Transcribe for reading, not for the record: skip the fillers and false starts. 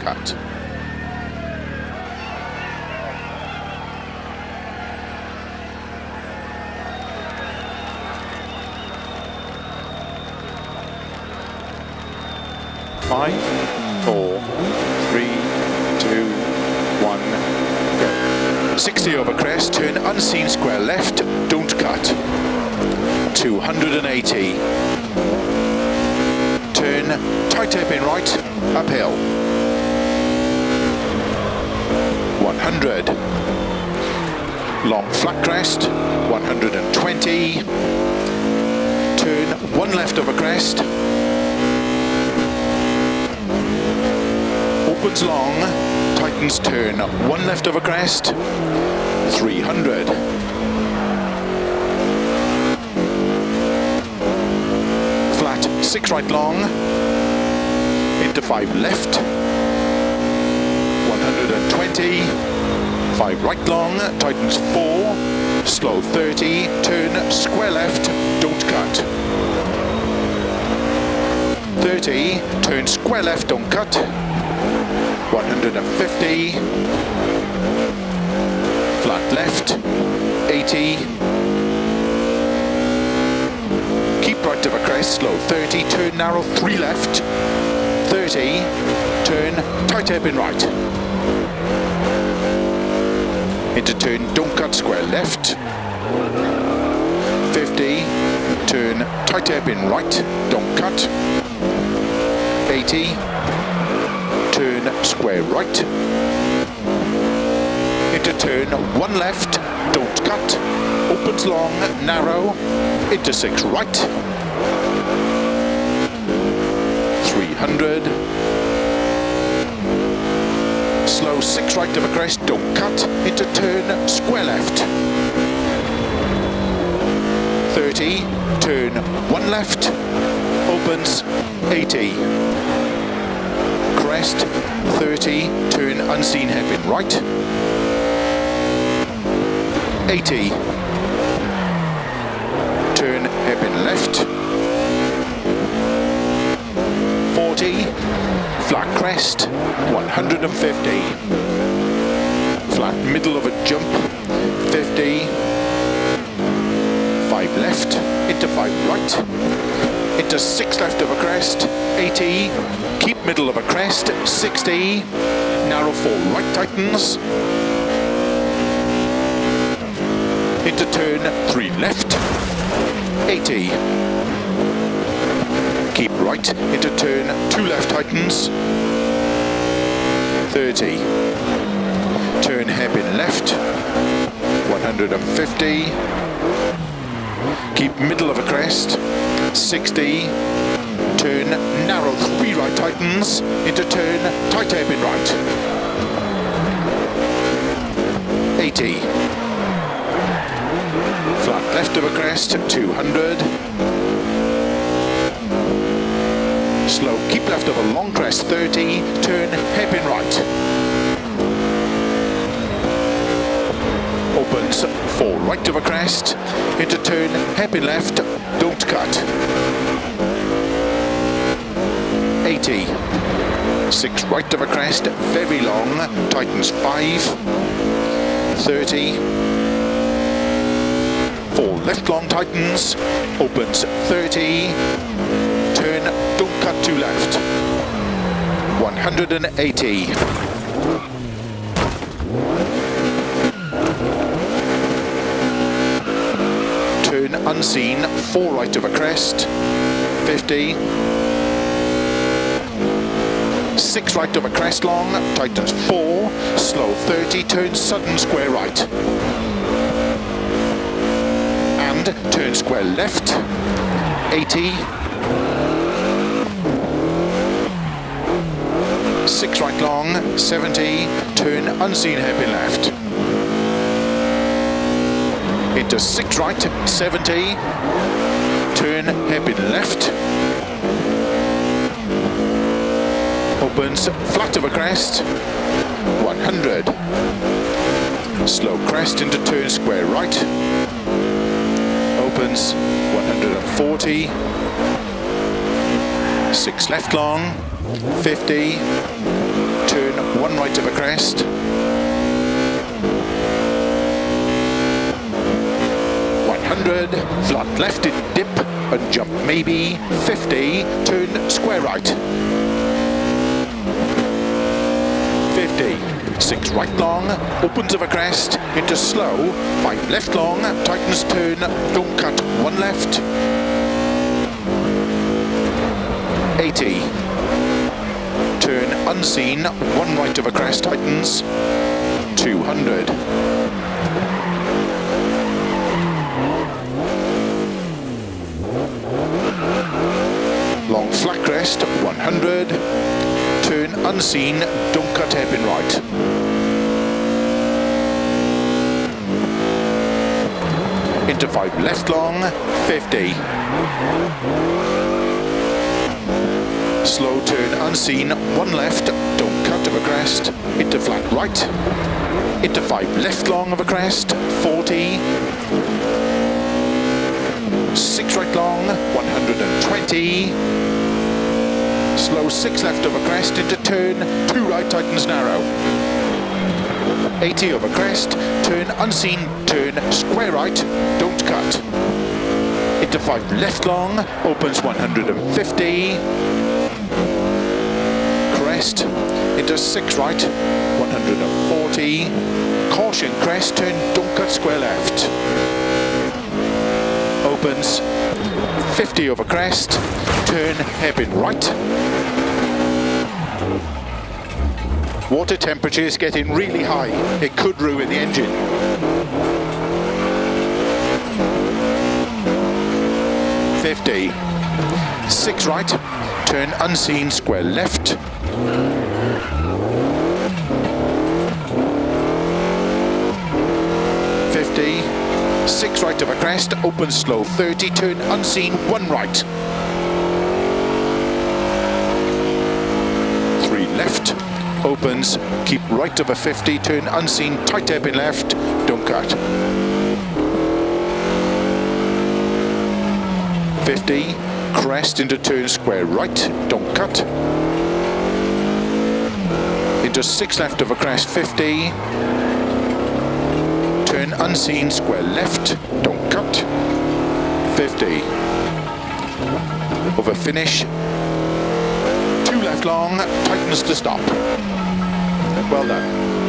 cut. Five, four, three, two, one, go. 60 over crest, turn unseen square left, don't cut. 280. Turn tight hairpin right, uphill. 100. Long flat crest, 120. Turn one left over crest. Opens long, tightens turn, one left over crest, 300. Flat, 6 right long, into 5 left, 120, 5 right long, tightens 4, slow 30, turn square left, don't cut. 30, turn square left, don't cut. 150, flat left, 80, keep right of a crest, slow 30, turn narrow 3 left, 30, turn tight hairpin right, into turn don't cut square left, 50, turn tight hairpin right, don't cut, 80, turn square right, into turn one left, don't cut, opens long, narrow, into 6 right, 300, slow 6 right of a crest, don't cut, into turn square left, 30, turn one left, opens 80. Crest, 30, turn unseen hairpin right, 80, turn hairpin left, 40, flat crest, 150, flat middle of a jump, 50, 5 left, into 5 right, into 6 left of a crest, 80, keep middle of a crest, 60, narrow 4 right tightens, into turn 3 left, 80, keep right, into turn 2 left tightens, 30, turn hairpin left, 150, keep middle of a crest, 60, turn narrow 3 right tightens, into turn tight hairpin right, 80, flat left of a crest, 200, slow keep left of a long crest, 30, turn hairpin right, opens 4 right of a crest, into turn hairpin left, don't cut, 80, 6 right of a crest, very long, tightens 5, 30, 4 left long tightens, opens 30, turn, don't cut 2 left, 180, turn unseen, 4 right of a crest, 50, 6 right of a crest long, tightens 4, slow 30, turn sudden square right, and turn square left, 80, 6 right long, 70, turn unseen hairpin left, into 6 right, 70, turn hairpin left, opens flat of a crest, 100, slow crest into turn square right, opens 140, 6 left long, 50, turn one right of a crest. 100, flat left in dip and jump maybe. 50, turn square right. 50, 6 right long, opens of a crest, into slow, 5 left long, tightens turn, don't cut, 1 left. 80, turn unseen, 1 right of a crest, tightens. 200. Long flat crest, 100, turn unseen, don't cut hairpin right. Into 5 left long, 50. Slow turn unseen, 1 left, don't cut of a crest, into flat right. Into 5 left long of a crest, 40. 6 right long, 120. Slow 6 left of a crest into turn, 2 right tightens narrow. 80 of a crest, turn unseen, turn square right, don't cut. Into 5 left long, opens 150. Crest, into 6 right, 140. Caution crest, turn, don't cut square left. Opens 50 over crest, turn hairpin right. Water temperature is getting really high, it could ruin the engine. 50, 6 right, turn unseen, square left. 50, 6 right of a crest, open slow, 30, turn unseen, 1 right. 3 left, opens, keep right of a 50, turn unseen, tight hairpin left, don't cut. 50, crest into turn square right, don't cut. Into 6 left of a crest, 50. Turn unseen, square left, don't cut. 50. Over finish. 2 left long, tightens to stop. Well done.